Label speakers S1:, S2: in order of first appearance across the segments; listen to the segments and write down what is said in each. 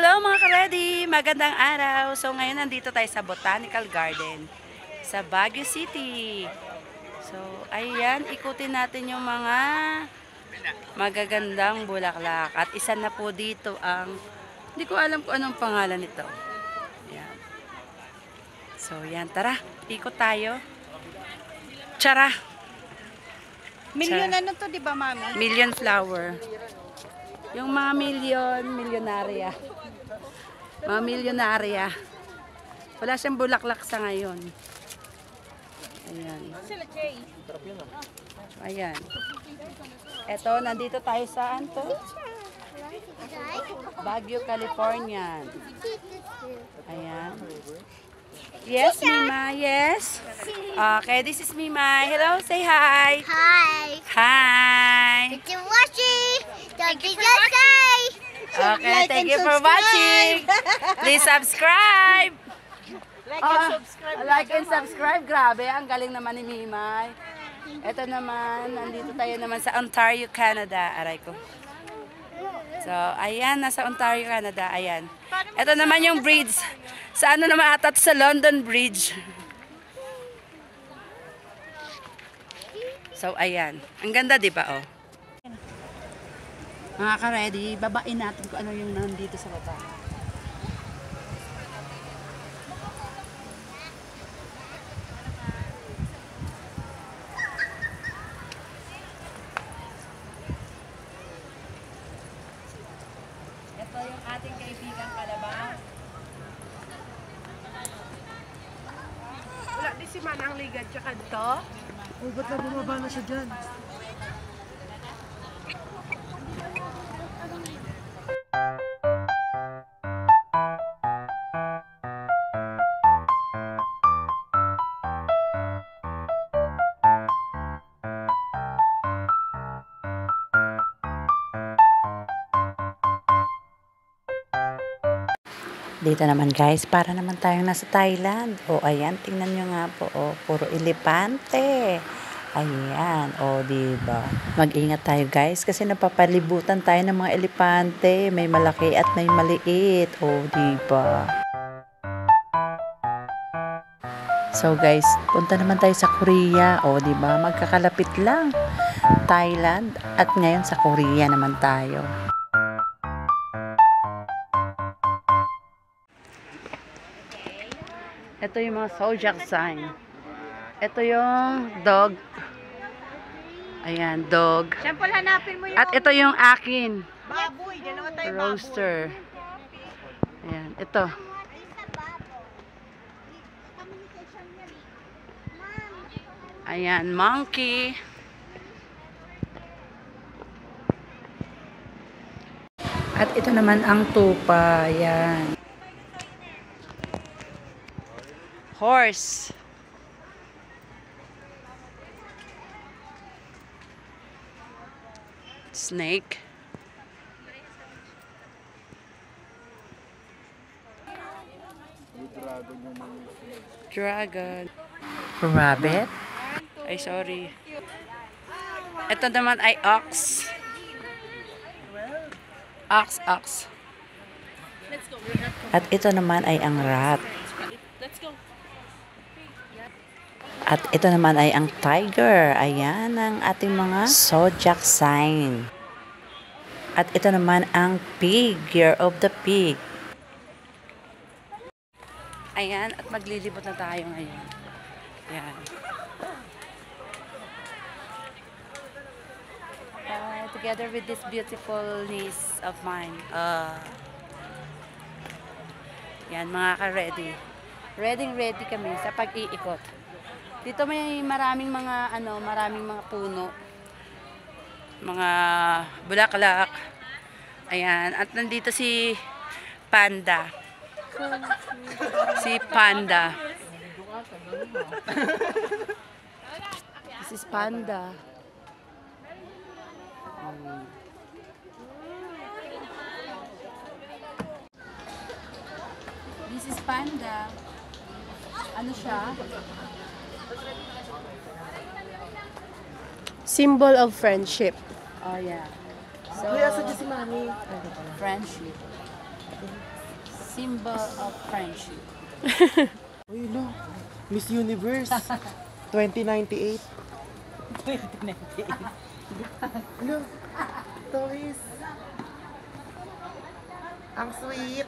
S1: Hello mga ka-ready! Magandang araw! So ngayon nandito tayo sa Botanical Garden sa Baguio City. So ayan, ikutin natin yung mga magagandang bulaklak. At isa na po dito ang, hindi ko alam kung anong pangalan nito. Ayan. So yan, tara, ikot tayo. Tsara!
S2: Million ano to, di ba, mami?
S1: Million flower. Yung mga milyonarya. Mga milyonarya. Wala siyang bulaklak sa ngayon. Ayan. Ayan. Eto, nandito tayo saan to? Baguio, California. Ayan. Yes, Mima. Yes. Okay, this is Mima. Hello, say hi.
S3: Hi.
S1: Hi.
S3: Thank you for watching. Don't forget to say.
S1: Okay, thank you for watching. Please subscribe. Like and subscribe. Grabe, ang galing naman ni Mimay. Ito naman, nandito tayo naman sa Ontario, Canada. Aray ko. So, ayan, nasa Ontario, Canada. Ayan. Ito naman yung bridge. Sa ano naman ata sa London Bridge. So, ayan. Ang ganda, di ba, oh? Mga ka-ready, babain natin kung ano yung nandito sa baba. Ito yung ating kaibigang kalabaw.
S2: Wala di si Manang Ligad tsaka to.
S4: Oh, ba't na bumaba na siya dyan?
S1: Dito naman guys, para naman tayong nasa Thailand. O ayan, tingnan nyo nga po. O, puro elepante. Ayan, o diba. Mag-ingat tayo guys kasi napapalibutan tayo ng mga elepante. May malaki at may maliit. O diba. So guys, punta naman tayo sa Korea. O diba, magkakalapit lang. Thailand at ngayon sa Korea naman tayo. Ito yung mga zodiac sign. Ito yung dog. Ayan, dog.
S2: Siyempre, hanapin mo yung
S1: At ito yung akin.
S2: baboy. Dalawa tayo baboy.
S1: Roaster. Ayan, ito. Ayan, monkey. At ito naman ang tupa. Ayan. Horse. Snake. Dragon. Rabbit. Ay, sorry. Ito naman ay ox. Ox. At ito naman ay ang rat. At ito naman ay ang tiger. Ayan ang ating mga zodiac sign. At ito naman ang pig. Year of the pig. Ayan. At maglilibot na tayo ngayon. Ayan. Together with this beautiful niece of mine. Yan mga ka-ready. Ready kami sa pag-iikot. Dito may maraming mga puno. Mga bulaklak. Ayan, at nandito si Panda. Si Panda. This is Panda. This is Panda. Ano siya?
S2: Symbol of friendship.
S1: Oh, yeah. So,
S4: Kuya, sa si Mami.
S1: friendship. symbol of friendship.
S4: Uy, lo. Miss Universe. 2098.
S1: 2098.
S4: Lo. Toys. Ang sweet.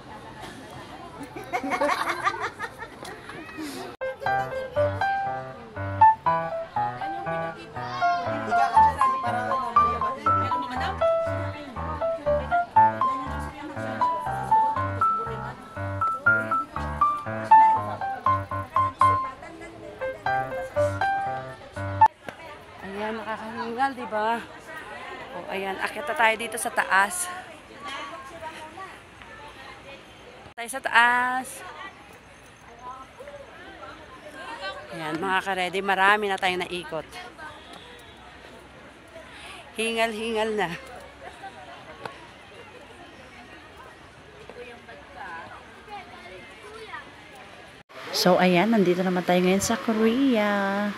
S1: Ayan, nakakahingal, di ba? O, ayan, akit na tayo dito sa taas. Tayo sa taas. Ayan, mga ka-ready, marami na tayong naikot. Hingal-hingal na. So, ayan, nandito naman tayo ngayon sa Korea.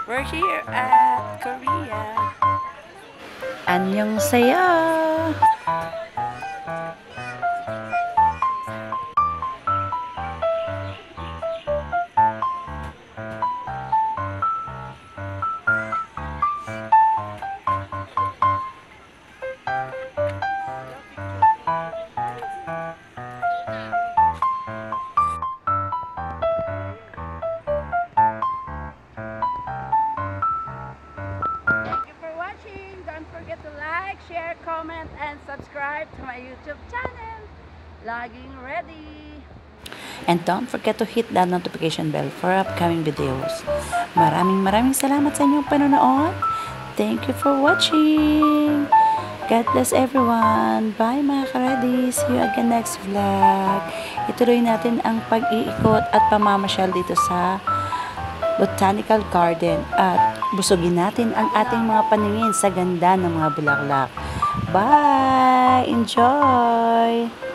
S1: We're here at Korea. Annyeonghaseyo. Don't forget to like, share, comment, and subscribe to my YouTube channel. Laging ready. And don't forget to hit that notification bell for upcoming videos. Maraming salamat sa inyong panonood. Thank you for watching. God bless everyone. Bye mga ka-ready. See you again next vlog. Ituloy natin ang pag-iikot at pamamasyal dito sa Botanical Garden at busugin natin ang ating mga paningin sa ganda ng mga bulaklak. Bye! Enjoy!